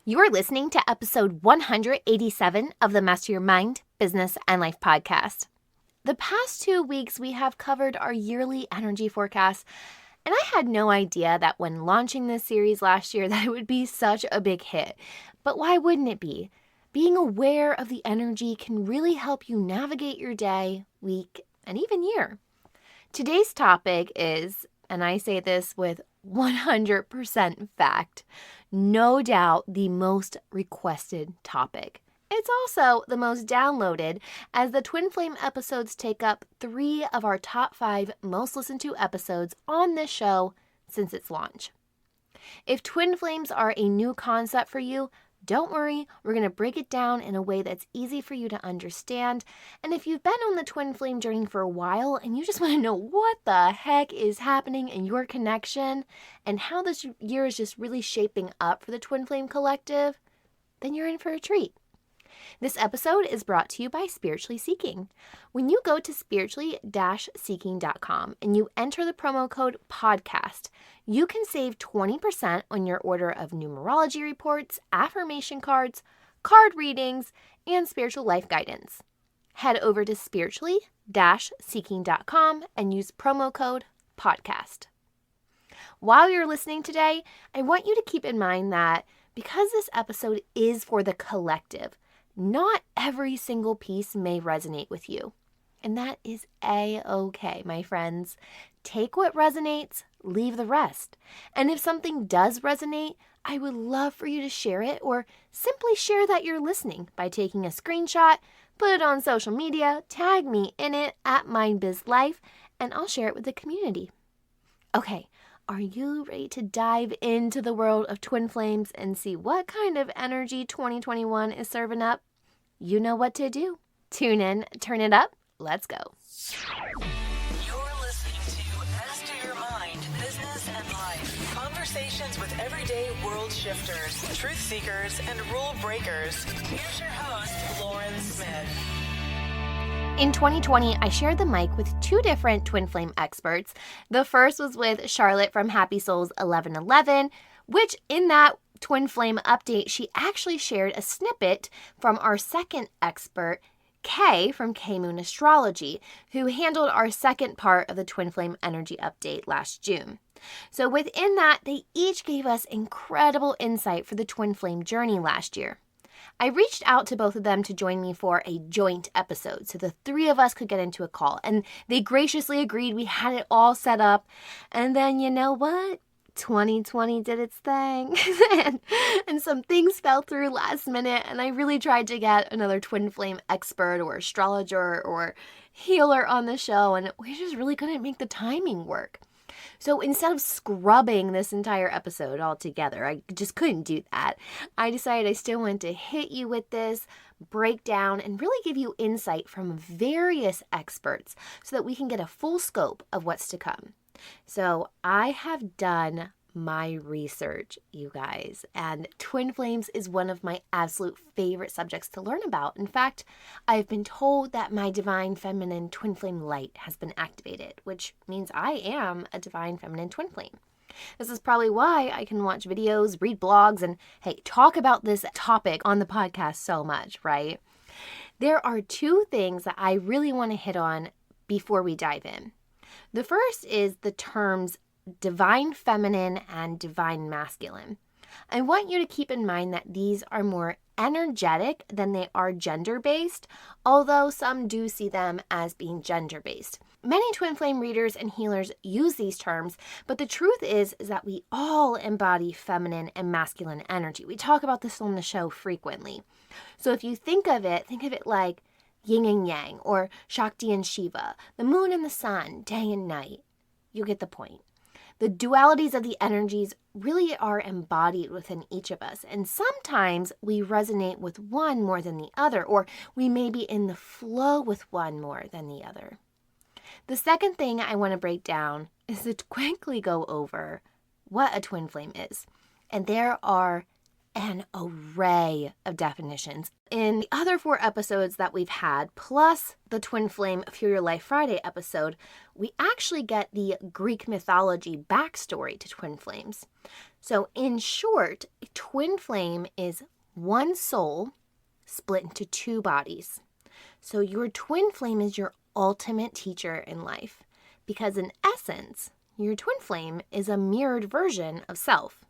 You're listening to episode 187 of the Master Your Mind, Business, and Life podcast. The past 2 weeks, we have covered our yearly energy forecast, and I had no idea that when launching this series last year that it would be such a big hit. But why wouldn't it be? Being aware of the energy can really help you navigate your day, week, and even year. Today's topic is, and I say this with 100% fact, no doubt the most requested topic. It's also the most downloaded, as the Twin Flame episodes take up 3 of our top 5 most listened to episodes on this show since its launch. If Twin Flames are a new concept for you, don't worry, we're going to break it down in a way that's easy for you to understand. And if you've been on the Twin Flame journey for a while and you just want to know what the heck is happening in your connection and how this year is just really shaping up for the Twin Flame Collective, then you're in for a treat. This episode is brought to you by Spiritually Seeking. When you go to spiritually-seeking.com and you enter the promo code PODCAST, you can save 20% on your order of numerology reports, affirmation cards, card readings, and spiritual life guidance. Head over to spiritually-seeking.com and use promo code PODCAST. While you're listening today, I want you to keep in mind that because this episode is for the collective, not every single piece may resonate with you. And that is A-okay, my friends. Take what resonates, leave the rest. And if something does resonate, I would love for you to share it or simply share that you're listening by taking a screenshot, put it on social media, tag me in it at MindBizLife, and I'll share it with the community. Okay, are you ready to dive into the world of Twin Flames and see what kind of energy 2021 is serving up? You know what to do. Tune in, turn it up, let's go. You're listening to Master Your Mind, Business, and Life. Conversations with everyday world shifters, truth seekers, and rule breakers. Here's your host, Lauren Smith. In 2020, I shared the mic with 2 different Twin Flame experts. The first was with Charlotte from Happy Souls 1111, which in that Twin Flame update, she actually shared a snippet from our second expert, Kay from K Moon Astrology, who handled our second part of the Twin Flame energy update last June. So within that, they each gave us incredible insight for the Twin Flame journey last year. I reached out to both of them to join me for a joint episode so the 3 of us could get into a call, and they graciously agreed. We had it all set up, and then you know what? 2020 did its thing and some things fell through last minute, and I really tried to get another Twin Flame expert or astrologer or healer on the show, and we just really couldn't make the timing work. So instead of scrubbing this entire episode altogether, I just couldn't do that. I decided I still wanted to hit you with this breakdown and really give you insight from various experts so that we can get a full scope of what's to come. So I have done my research, you guys, and Twin Flames is one of my absolute favorite subjects to learn about. In fact, I've been told that my divine feminine Twin Flame light has been activated, which means I am a divine feminine Twin Flame. This is probably why I can watch videos, read blogs, and hey, talk about this topic on the podcast so much, right? There are 2 things that I really want to hit on before we dive in. The first is the terms divine feminine and divine masculine. I want you to keep in mind that these are more energetic than they are gender-based, although some do see them as being gender-based. Many Twin Flame readers and healers use these terms, but the truth is that we all embody feminine and masculine energy. We talk about this on the show frequently. So if you think of it like yin and yang, or Shakti and Shiva, the moon and the sun, day and night. You get the point. The dualities of the energies really are embodied within each of us, and sometimes we resonate with one more than the other, or we may be in the flow with one more than the other. The second thing I want to break down is to quickly go over what a twin flame is. And there are an array of definitions. In the other 4 episodes that we've had, plus the Twin Flame Fuel Your Life Friday episode, we actually get the Greek mythology backstory to twin flames. So in short, a twin flame is one soul split into 2 bodies. So your twin flame is your ultimate teacher in life, because in essence, your twin flame is a mirrored version of self.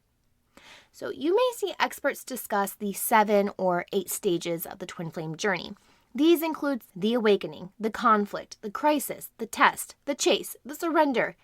So you may see experts discuss the 7 or 8 stages of the twin flame journey. These include the awakening, the conflict, the crisis, the test, the chase, the surrender,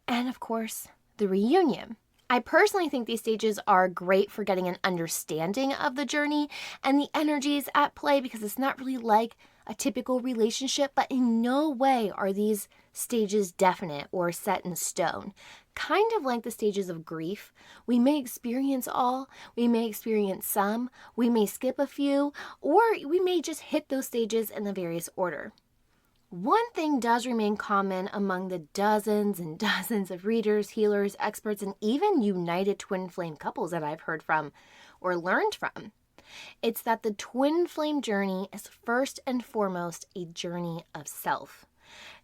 and of course, the reunion. I personally think these stages are great for getting an understanding of the journey and the energies at play, because it's not really like a typical relationship, but in no way are these stages definite or set in stone. Kind of like the stages of grief. We may experience all, we may experience some, we may skip a few, or we may just hit those stages in the various order. One thing does remain common among the dozens and dozens of readers, healers, experts, and even united twin flame couples that I've heard from or learned from. It's that the twin flame journey is first and foremost a journey of self.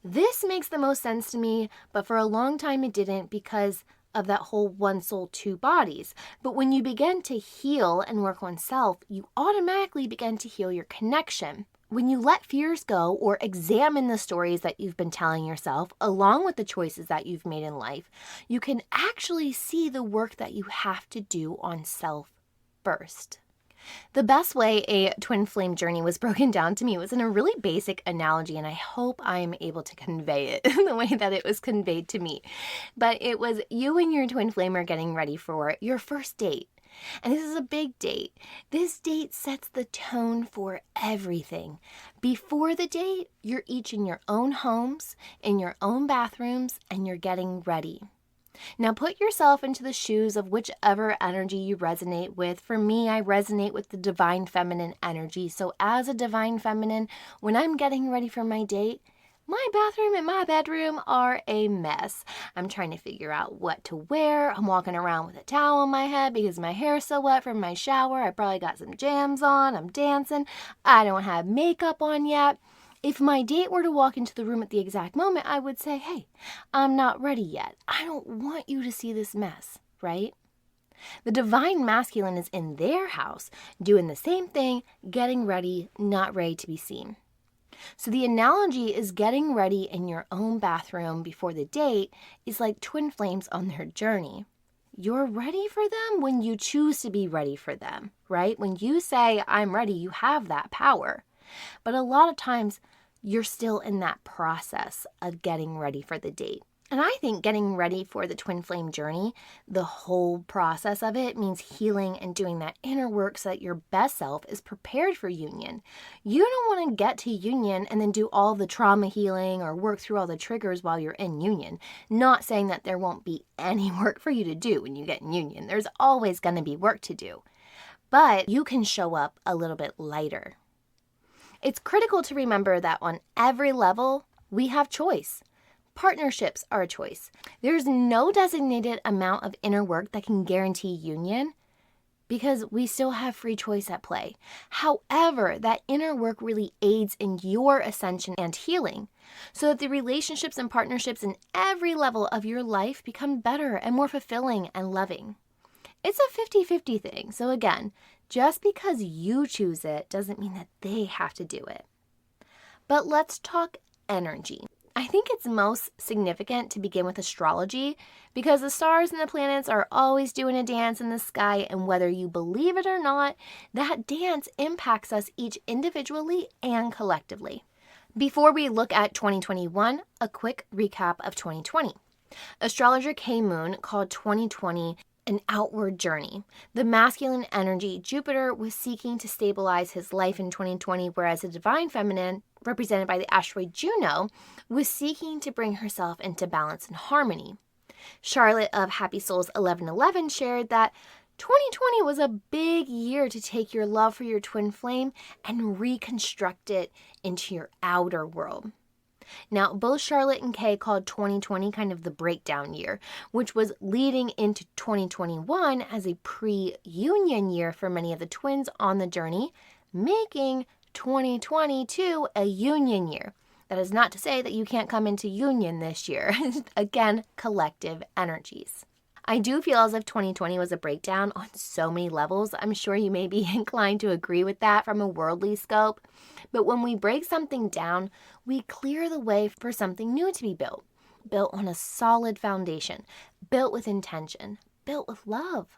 This makes the most sense to me, but for a long time it didn't, because of that whole one soul, 2 bodies. But when you begin to heal and work on self, you automatically begin to heal your connection. When you let fears go or examine the stories that you've been telling yourself, along with the choices that you've made in life, you can actually see the work that you have to do on self first. The best way a twin flame journey was broken down to me was in a really basic analogy, and I hope I'm able to convey it in the way that it was conveyed to me. But it was you and your twin flame are getting ready for your first date. And this is a big date. This date sets the tone for everything. Before the date, you're each in your own homes, in your own bathrooms, and you're getting ready. Now put yourself into the shoes of whichever energy you resonate with. For me, I resonate with the divine feminine energy. So as a divine feminine, when I'm getting ready for my date, my bathroom and my bedroom are a mess. I'm trying to figure out what to wear. I'm walking around with a towel on my head because my hair is so wet from my shower. I probably got some jams on. I'm dancing. I don't have makeup on yet. If my date were to walk into the room at the exact moment, I would say, hey, I'm not ready yet. I don't want you to see this mess, right? The divine masculine is in their house, doing the same thing, getting ready, not ready to be seen. So the analogy is getting ready in your own bathroom before the date is like twin flames on their journey. You're ready for them when you choose to be ready for them, right? When you say, I'm ready, you have that power. But a lot of times, you're still in that process of getting ready for the date. And I think getting ready for the twin flame journey, the whole process of it, means healing and doing that inner work so that your best self is prepared for union. You don't want to get to union and then do all the trauma healing or work through all the triggers while you're in union. Not saying that there won't be any work for you to do when you get in union. There's always going to be work to do. But you can show up a little bit lighter. It's critical to remember that on every level, we have choice. Partnerships are a choice. There's no designated amount of inner work that can guarantee union because we still have free choice at play. However, that inner work really aids in your ascension and healing so that the relationships and partnerships in every level of your life become better and more fulfilling and loving. It's a 50-50 thing. So again, just because you choose it doesn't mean that they have to do it. But let's talk energy. I think it's most significant to begin with astrology because the stars and the planets are always doing a dance in the sky, and whether you believe it or not, that dance impacts us each individually and collectively. Before we look at 2021, a quick recap of 2020. Astrologer K. Moon called 2020 an outward journey. The masculine energy, Jupiter, was seeking to stabilize his life in 2020, whereas the divine feminine, represented by the asteroid Juno, was seeking to bring herself into balance and harmony. Charlotte of Happy Souls 1111 shared that 2020 was a big year to take your love for your twin flame and reconstruct it into your outer world. Now, both Charlotte and Kay called 2020 kind of the breakdown year, which was leading into 2021 as a pre-union year for many of the twins on the journey, making 2022 a union year. That is not to say that you can't come into union this year. Again, collective energies. I do feel as if 2020 was a breakdown on so many levels. I'm sure you may be inclined to agree with that from a worldly scope. But when we break something down, we clear the way for something new to be built on a solid foundation, built with intention, built with love.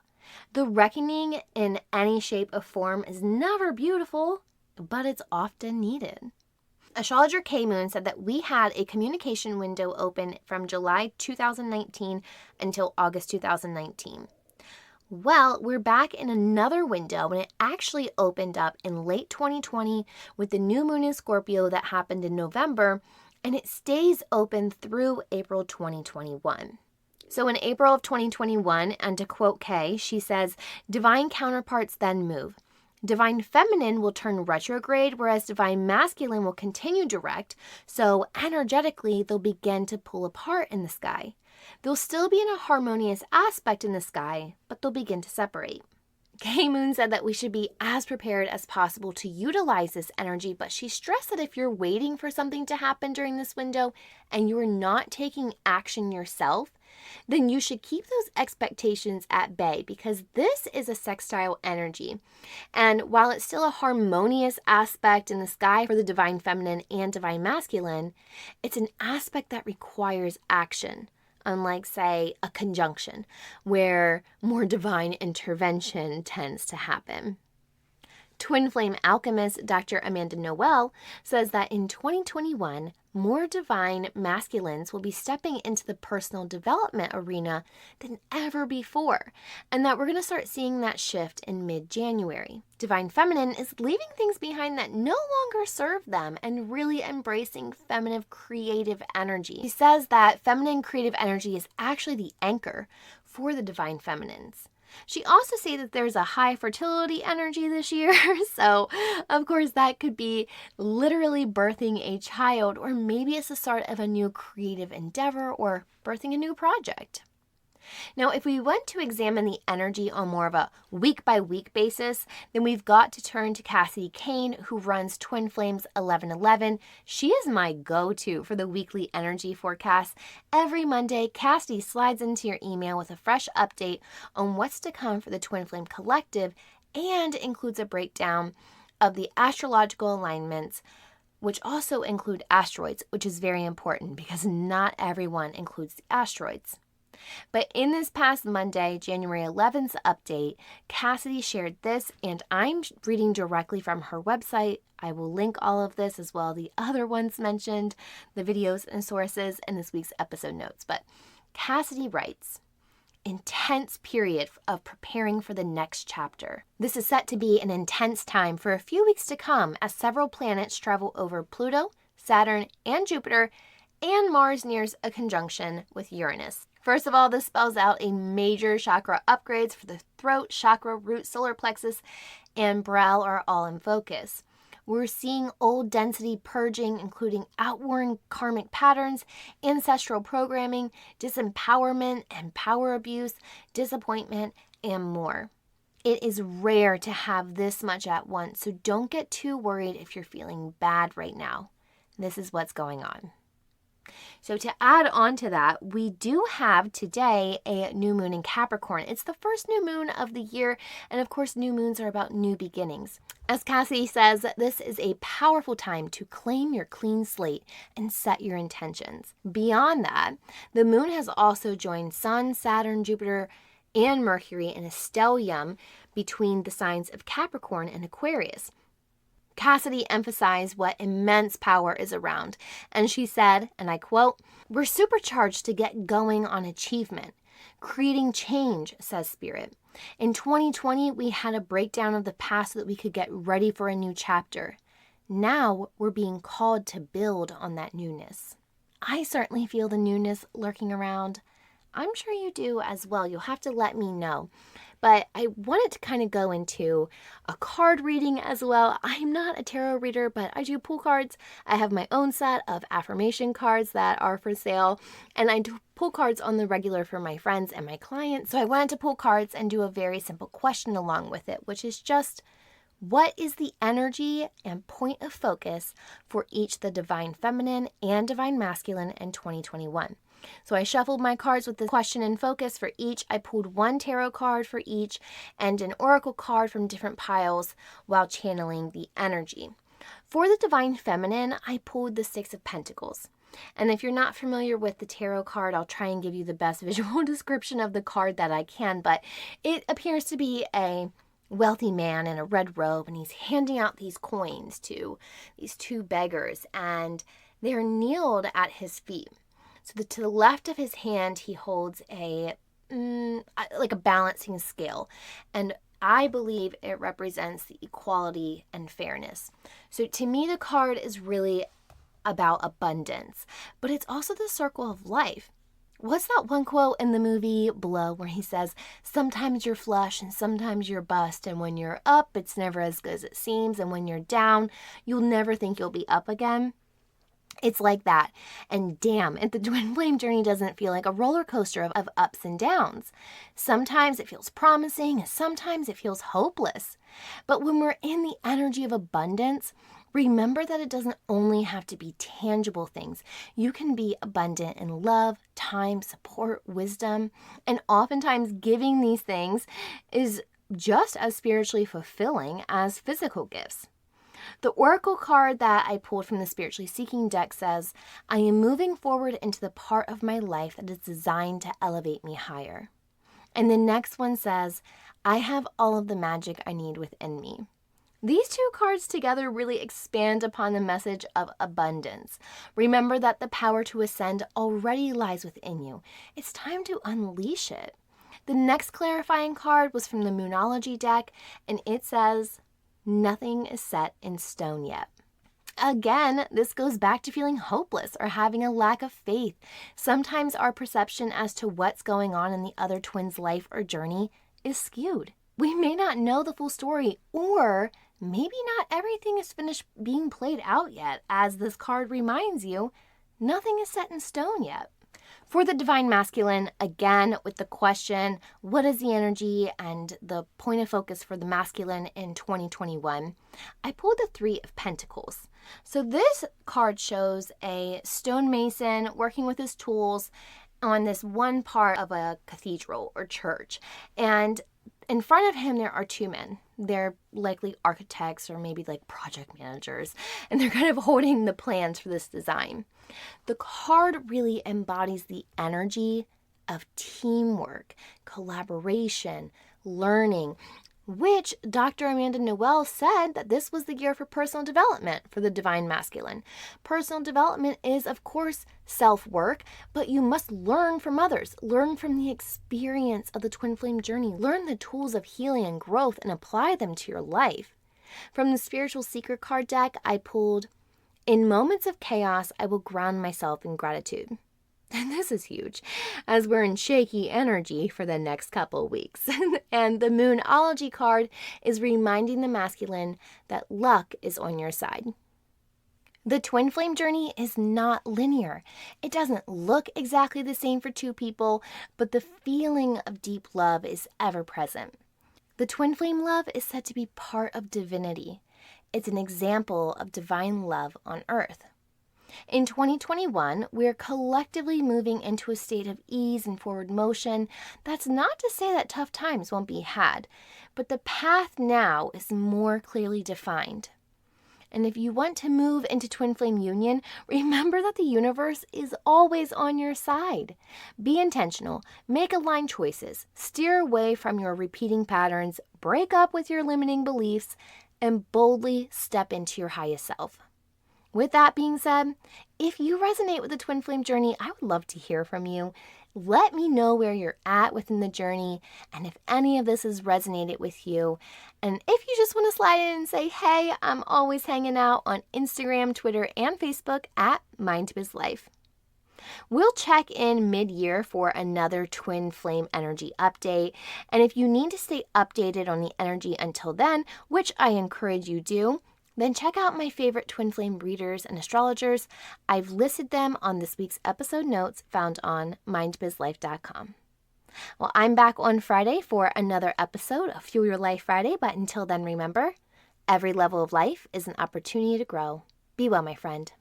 The reckoning in any shape or form is never beautiful, but it's often needed. Astrologer K Moon said that we had a communication window open from July 2019 until August 2019. Well, we're back in another window, and it actually opened up in late 2020 with the new moon in Scorpio that happened in November, and it stays open through April 2021. So in April of 2021, and to quote Kay, she says, divine counterparts then move. Divine feminine will turn retrograde, whereas divine masculine will continue direct, so energetically they'll begin to pull apart in the sky. They'll still be in a harmonious aspect in the sky, but they'll begin to separate. Kay Moon said that we should be as prepared as possible to utilize this energy, but she stressed that if you're waiting for something to happen during this window and you're not taking action yourself, then you should keep those expectations at bay because this is a sextile energy. And while it's still a harmonious aspect in the sky for the divine feminine and divine masculine, it's an aspect that requires action. Unlike, say, a conjunction, where more divine intervention tends to happen. Twin flame alchemist Dr. Amanda Noel says that in 2021, more divine masculines will be stepping into the personal development arena than ever before, and that we're going to start seeing that shift in mid-January. Divine feminine is leaving things behind that no longer serve them and really embracing feminine creative energy. He says that feminine creative energy is actually the anchor for the divine feminines. She also said that there's a high fertility energy this year, so of course that could be literally birthing a child, or maybe it's the start of a new creative endeavor or birthing a new project. Now, if we want to examine the energy on more of a week-by-week basis, then we've got to turn to Cassidy Kane, who runs Twin Flames 1111. She is my go-to for the weekly energy forecast. Every Monday, Cassidy slides into your email with a fresh update on what's to come for the Twin Flame Collective and includes a breakdown of the astrological alignments, which also include asteroids, which is very important because not everyone includes the asteroids. But in this past Monday, January 11th update, Cassidy shared this, and I'm reading directly from her website. I will link all of this as well as the other ones mentioned, the videos and sources in this week's episode notes. But Cassidy writes, intense period of preparing for the next chapter. This is set to be an intense time for a few weeks to come as several planets travel over Pluto, Saturn, and Jupiter, and Mars nears a conjunction with Uranus. First of all, this spells out a major chakra upgrades for the throat, chakra, root, solar plexus, and brow are all in focus. We're seeing old density purging, including outworn karmic patterns, ancestral programming, disempowerment and power abuse, disappointment, and more. It is rare to have this much at once, so don't get too worried if you're feeling bad right now. This is what's going on. So to add on to that, we do have today a new moon in Capricorn. It's the first new moon of the year, and of course new moons are about new beginnings. As Cassie says, this is a powerful time to claim your clean slate and set your intentions. Beyond that, the moon has also joined Sun, Saturn, Jupiter, and Mercury in a stellium between the signs of Capricorn and Aquarius. Cassidy emphasized what immense power is around, and she said, and I quote, "We're supercharged to get going on achievement. Creating change," says Spirit. In 2020, we had a breakdown of the past so that we could get ready for a new chapter. Now we're being called to build on that newness. I certainly feel the newness lurking around. I'm sure you do as well. You'll have to let me know. But I wanted to kind of go into a card reading as well. I'm not a tarot reader, but I do pull cards. I have my own set of affirmation cards that are for sale, and I do pull cards on the regular for my friends and my clients. So I wanted to pull cards and do a very simple question along with it, which is just, what is the energy and point of focus for each the divine feminine and divine masculine in 2021? So I shuffled my cards with the question and focus for each. I pulled one tarot card for each and an oracle card from different piles while channeling the energy. For the divine feminine, I pulled the Six of Pentacles. And if you're not familiar with the tarot card, I'll try and give you the best visual description of the card that I can, but it appears to be a wealthy man in a red robe, and he's handing out these coins to these two beggars, and they're kneeled at his feet. So to the left of his hand, he holds like a balancing scale, and I believe it represents the equality and fairness. So to me, the card is really about abundance, but it's also the circle of life. What's that one quote in the movie Blow where he says, sometimes you're flush and sometimes you're bust, and when you're up, it's never as good as it seems, and when you're down, you'll never think you'll be up again? It's like that. And damn, if the twin flame journey doesn't feel like a roller coaster of ups and downs. Sometimes it feels promising, sometimes it feels hopeless. But when we're in the energy of abundance, remember that it doesn't only have to be tangible things. You can be abundant in love, time, support, wisdom, and oftentimes giving these things is just as spiritually fulfilling as physical gifts. The oracle card that I pulled from the Spiritually Seeking deck says, I am moving forward into the part of my life that is designed to elevate me higher. And the next one says, I have all of the magic I need within me. These two cards together really expand upon the message of abundance. Remember that the power to ascend already lies within you. It's time to unleash it. The next clarifying card was from the Moonology deck, and it says, nothing is set in stone yet. Again, this goes back to feeling hopeless or having a lack of faith. Sometimes our perception as to what's going on in the other twin's life or journey is skewed. We may not know the full story, or maybe not everything is finished being played out yet. As this card reminds you, nothing is set in stone yet. For the divine masculine, again, with the question, what is the energy and the point of focus for the masculine in 2021, I pulled the Three of Pentacles. So this card shows a stonemason working with his tools on this one part of a cathedral or church. And in front of him, there are two men. They're likely architects or maybe like project managers, and they're kind of holding the plans for this design. The card really embodies the energy of teamwork, collaboration, learning, which Dr. Amanda Noel said that this was the year for personal development for the divine masculine. Personal development is, of course, self-work, but you must learn from others. Learn from the experience of the twin flame journey. Learn the tools of healing and growth and apply them to your life. From the Spiritual Seeker card deck, I pulled, in moments of chaos, I will ground myself in gratitude. And this is huge, as we're in shaky energy for the next couple weeks. And the Moonology card is reminding the masculine that luck is on your side. The twin flame journey is not linear. It doesn't look exactly the same for two people, but the feeling of deep love is ever present. The twin flame love is said to be part of divinity. It's an example of divine love on earth. In 2021, we're collectively moving into a state of ease and forward motion. That's not to say that tough times won't be had, but the path now is more clearly defined. And if you want to move into twin flame union, remember that the universe is always on your side. Be intentional, make aligned choices, steer away from your repeating patterns, break up with your limiting beliefs, and boldly step into your highest self. With that being said, if you resonate with the twin flame journey, I would love to hear from you. Let me know where you're at within the journey and if any of this has resonated with you. And if you just want to slide in and say, hey, I'm always hanging out on Instagram, Twitter, and Facebook at MindBizLife. We'll check in mid-year for another twin flame energy update. And if you need to stay updated on the energy until then, which I encourage you do, then check out my favorite twin flame readers and astrologers. I've listed them on this week's episode notes found on mindbizlife.com. Well, I'm back on Friday for another episode of Fuel Your Life Friday, but until then, remember, every level of life is an opportunity to grow. Be well, my friend.